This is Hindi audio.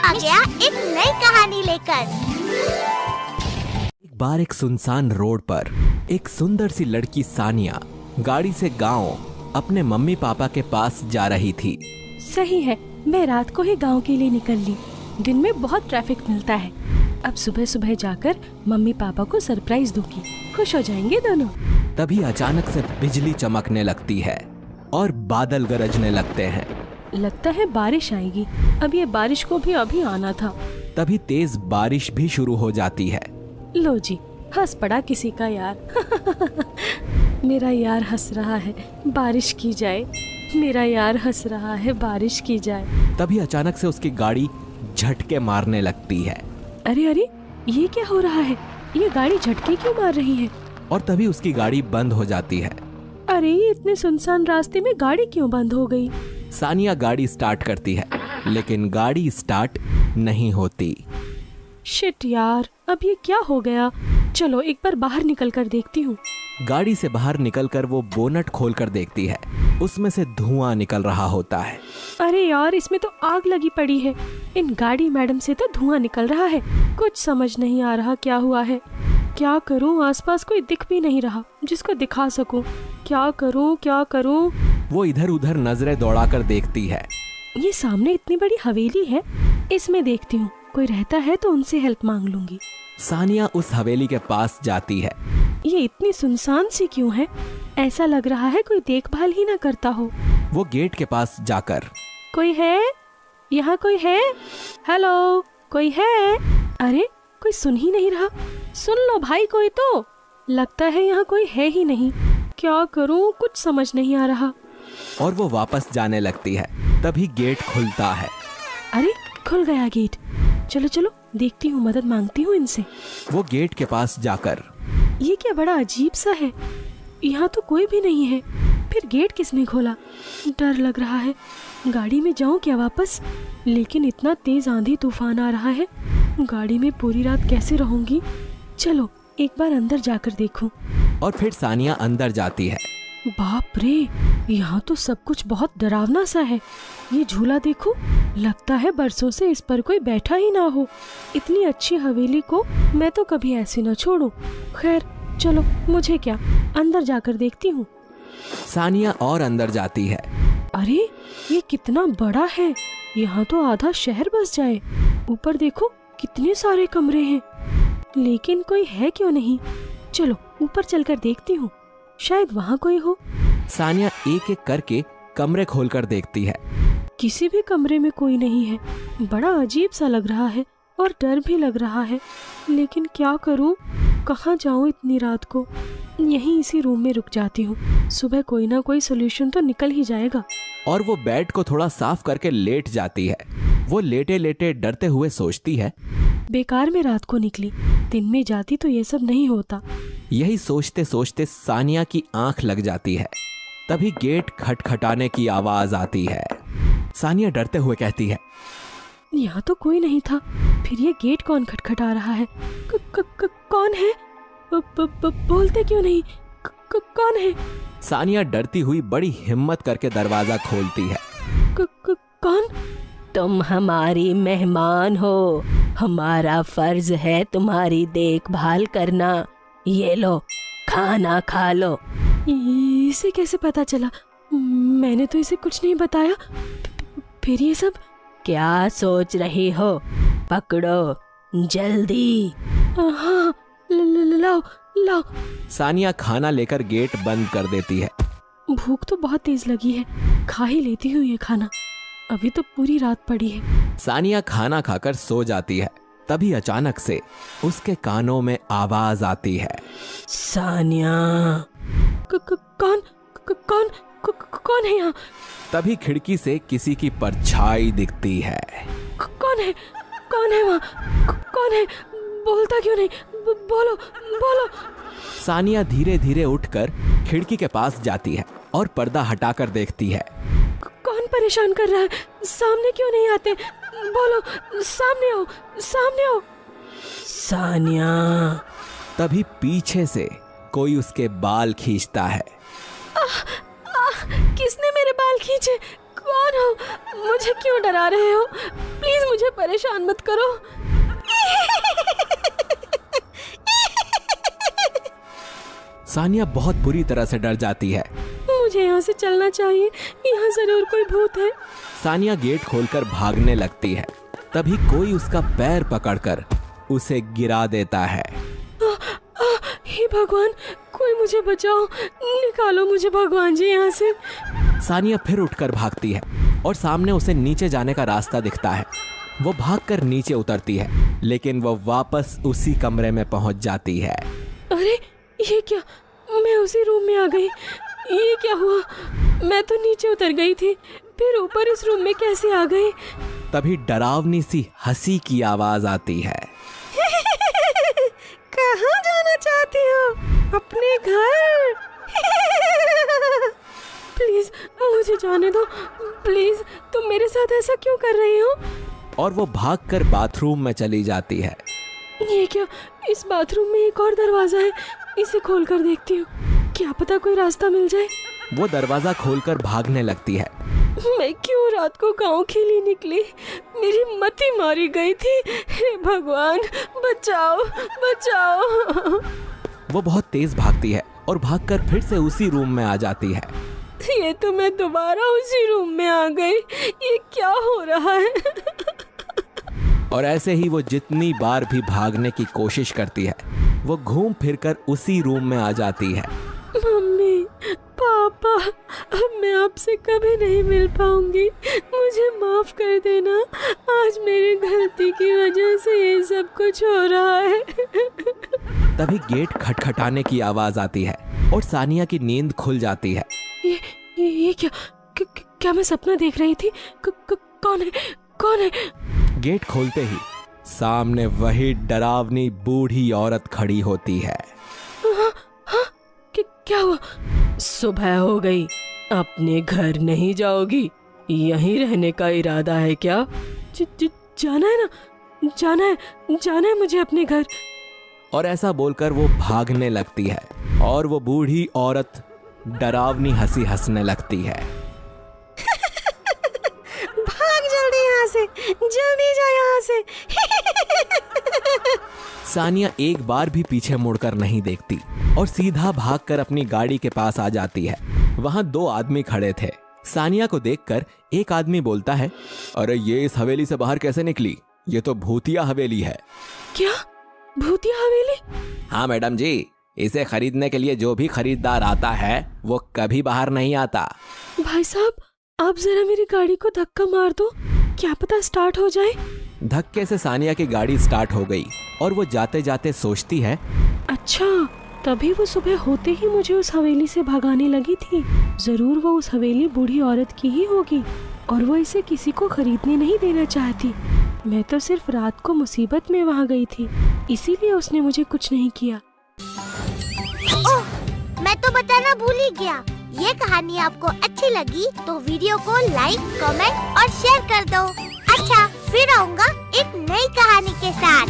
आ गया एक नई कहानी लेकर। एक बार एक सुनसान रोड पर एक सुंदर सी लड़की सानिया गाड़ी से गांव अपने मम्मी पापा के पास जा रही थी। सही है, मैं रात को ही गांव के लिए निकल ली। दिन में बहुत ट्रैफिक मिलता है। अब सुबह सुबह जाकर मम्मी पापा को सरप्राइज दूंगी, खुश हो जाएंगे दोनों। तभी अचानक से बिजली चमकने लगती है और बादल गरजने लगते हैं। लगता है बारिश आएगी। अब ये बारिश को भी अभी आना था। तभी तेज बारिश भी शुरू हो जाती है। लो जी, हंस पड़ा किसी का यार। मेरा यार हंस रहा है, बारिश की जाए। मेरा यार हंस रहा है, बारिश की जाए। तभी अचानक से उसकी गाड़ी झटके मारने लगती है। अरे अरे, ये क्या हो रहा है? ये गाड़ी झटके क्यों मार रही है? और तभी उसकी गाड़ी बंद हो जाती है। अरे, ये इतने सुनसान रास्ते में गाड़ी क्यों बंद हो गई? सानिया गाड़ी स्टार्ट करती है, लेकिन गाड़ी स्टार्ट नहीं होती। शिट यार, अब ये क्या हो गया? चलो एक बार बाहर निकल कर देखती हूँ। गाड़ी से बाहर निकलकर वो बोनट खोलकर देखती है। उसमें से धुआं निकल रहा होता है। अरे यार, इसमें तो आग लगी पड़ी है। इन गाड़ी मैडम से तो धुआं निकल रहा है। कुछ समझ नहीं आ रहा क्या हुआ है। क्या करूं? आसपास कोई दिख भी नहीं रहा जिसको दिखा सकूं। क्या करूं? वो इधर उधर नजरें दौड़ाकर देखती है। ये सामने इतनी बड़ी हवेली है, इसमें देखती हूँ। कोई रहता है तो उनसे हेल्प मांग लूंगी। सानिया उस हवेली के पास जाती है। ये इतनी सुनसान सी क्यों है? ऐसा लग रहा है कोई देखभाल ही ना करता हो। वो गेट के पास जाकर, कोई है? यहाँ कोई है? हेलो, कोई है? अरे, कोई सुन ही नहीं रहा। सुन लो भाई, कोई तो। लगता है यहाँ कोई है ही नहीं। क्या करूँ? कुछ समझ नहीं आ रहा। और वो वापस जाने लगती है। तभी गेट खुलता है। अरे, खुल गया गेट। चलो चलो, देखती हूँ, मदद मांगती हूँ इनसे। वो गेट के पास जाकर, ये क्या बड़ा अजीब सा है। यहाँ तो कोई भी नहीं है। फिर गेट किसने खोला? डर लग रहा है। गाड़ी में जाऊं क्या वापस? लेकिन इतना तेज आंधी तूफान आ रहा है। गाड़ी में पूरी रात कैसे रहूंगी? चलो एक बार अंदर जाकर देखूं। और फिर सानिया अंदर जाती है। बाप रे, यहाँ तो सब कुछ बहुत डरावना सा है। ये झूला देखो, लगता है बरसों से इस पर कोई बैठा ही ना हो। इतनी अच्छी हवेली को मैं तो कभी ऐसे न छोड़ूं। खैर चलो, मुझे क्या, अंदर जाकर देखती हूँ। सानिया और अंदर जाती है। अरे, ये कितना बड़ा है। यहाँ तो आधा शहर बस जाए। ऊपर देखो कितने सारे कमरे हैं, लेकिन कोई है क्यों नहीं? चलो ऊपर चलकर देखती हूँ, शायद वहाँ कोई हो। सानिया एक एक करके कमरे खोलकर देखती है। किसी भी कमरे में कोई नहीं है। बड़ा अजीब सा लग रहा है और डर भी लग रहा है। लेकिन क्या करूँ? कहाँ जाऊँ इतनी रात को? यहीं इसी रूम में रुक जाती हूँ। सुबह कोई ना कोई सोल्यूशन तो निकल ही जाएगा। और वो बेड को थोड़ा साफ करके लेट जाती है। वो लेटे लेटे डरते हुए सोचती है, बेकार में रात को निकली। दिन में जाती तो ये सब नहीं होता। यही सोचते सोचते सानिया की आंख लग जाती है। तभी गेट खटखटाने की आवाज आती है। सानिया डरते हुए कहती है, यहाँ तो कोई नहीं था। फिर ये गेट कौन खटखटा रहा है? कौन है? बोलते क्यों नहीं? कौन है? सानिया डरती हुई बड़ी हिम्मत करके दरवाजा खोलती है। कौन? तुम हमारी मेहमान हो। हमारा फर्ज है तुम्हारी देखभाल करना। ये लो, खाना खा लो। इसे कैसे पता चला? मैंने तो इसे कुछ नहीं बताया। फिर ये सब क्या सोच रही हो? पकड़ो जल्दी। हाँ, लाओ। सानिया खाना लेकर गेट बंद कर देती है। भूख तो बहुत तेज लगी है, खा ही लेती हूँ ये खाना। अभी तो पूरी रात पड़ी है। सानिया खाना खाकर सो जाती है। तभी अचानक से उसके कानों में आवाज आती है, सानिया। कौन है यहाँ? तभी खिड़की से किसी की परछाई दिखती है। कौन है वहाँ? कौन है? बोलता क्यों नहीं? बोलो। सानिया धीरे धीरे उठकर खिड़की के पास जाती है और पर्दा हटाकर देखती है। कौन परेशान कर रहा है? सामने क्यों नहीं आते? बोलो, सामने आओ। सानिया। तभी पीछे से कोई उसके बाल खींचता है। किसने मेरे बाल खींचे? कौन हो? मुझे क्यों डरा रहे हो? प्लीज प्लीज मुझे परेशान मत करो। सानिया बहुत बुरी तरह से डर जाती है। मुझे यहाँ से चलना चाहिए, यहाँ जरूर कोई भूत है। सानिया गेट खोलकर भागने लगती है। तभी कोई उसका पैर पकड़कर उसे गिरा देता है। हे भगवान, कोई मुझे बचाओ, निकालो मुझे भगवान जी यहाँ से। सानिया फिर उठकर भागती है और सामने उसे नीचे जाने का रास्ता दिखता है। वो भागकर नीचे उतरती है, लेकिन वो वापस उसी कमरे में पहुंच जाती है। अरे ये क्या, मैं उसी रूम में आ गई। ये क्या हुआ? मैं तो नीचे उतर गई थी, फिर ऊपर इस रूम में कैसे आ गई? तभी डरावनी सी हंसी की आवाज आती है। कहाँ जाना चाहती हो? अपने घर। प्लीज मुझे जाने दो, प्लीज। तुम मेरे साथ ऐसा क्यों कर रही हो? और वो भागकर बाथरूम में चली जाती है। ये क्या, इस बाथरूम में एक और दरवाजा है, इसे खोलकर देखती हूँ, क्या पता कोई रास्ता मिल जाए। वो दरवाजा खोलकर भागने लगती है। मैं क्यों रात को गांव के लिए निकली? मेरी मति मारी गई थी। हे भगवान, बचाओ बचाओ। वो बहुत तेज भागती है और भागकर फिर से उसी रूम में आ जाती है। ये तो मैं दोबारा उसी रूम में आ गई। ये क्या हो रहा है? और ऐसे ही वो जितनी बार भी भागने की कोशिश करती है, वो घूम फिरकर उसी रूम में आ जाती है। मम्मी, पापा, अब मैं आपसे कभी नहीं मिल पाऊंगी, मुझे माफ कर देना। आज मेरी गलती की वजह से ये सब कुछ हो रहा है। तभी गेट खटखटाने की आवाज आती है और सानिया की नींद खुल जाती है। ये क्या मैं सपना देख रही थी? कौन है? कौन है? गेट खोलते ही सामने वही डरावनी बूढ़ी औरत खड़ी होती है। क्या हुआ? सुबह हो गई, अपने घर नहीं जाओगी? यहीं रहने का इरादा है क्या? जाना है ना, जाना है मुझे अपने घर। और ऐसा बोलकर वो भागने लगती है और वो बूढ़ी औरत डरावनी हंसी हंसने लगती है। भाग जल्दी यहाँ से, जल्दी जा यहाँ से। सानिया एक बार भी पीछे मुड़कर नहीं देखती और सीधा भागकर अपनी गाड़ी के पास आ जाती है। वहाँ दो आदमी खड़े थे। सानिया को देखकर एक आदमी बोलता है, अरे ये इस हवेली से बाहर कैसे निकली? ये तो भूतिया हवेली है। क्या भूतिया हवेली? हाँ मैडम जी, इसे खरीदने के लिए जो भी खरीदार आता है वो कभी बाहर नहीं आता। भाई साहब, आप जरा मेरी गाड़ी को धक्का मार दो, क्या पता स्टार्ट हो जाए। धक्के से सानिया की गाड़ी स्टार्ट हो गई और वो जाते जाते सोचती है, अच्छा, तभी वो सुबह होते ही मुझे उस हवेली से भगाने लगी थी। जरूर वो उस हवेली बूढ़ी औरत की ही होगी और वो इसे किसी को खरीदने नहीं देना चाहती। मैं तो सिर्फ रात को मुसीबत में वहाँ गई थी, इसीलिए उसने मुझे कुछ नहीं किया। ओह, मैं तो बताना भूल ही गया। ये कहानी आपको अच्छी लगी तो वीडियो को लाइक, कमेंट और शेयर कर दो। अच्छा, फिर आऊँगा एक नई कहानी के साथ।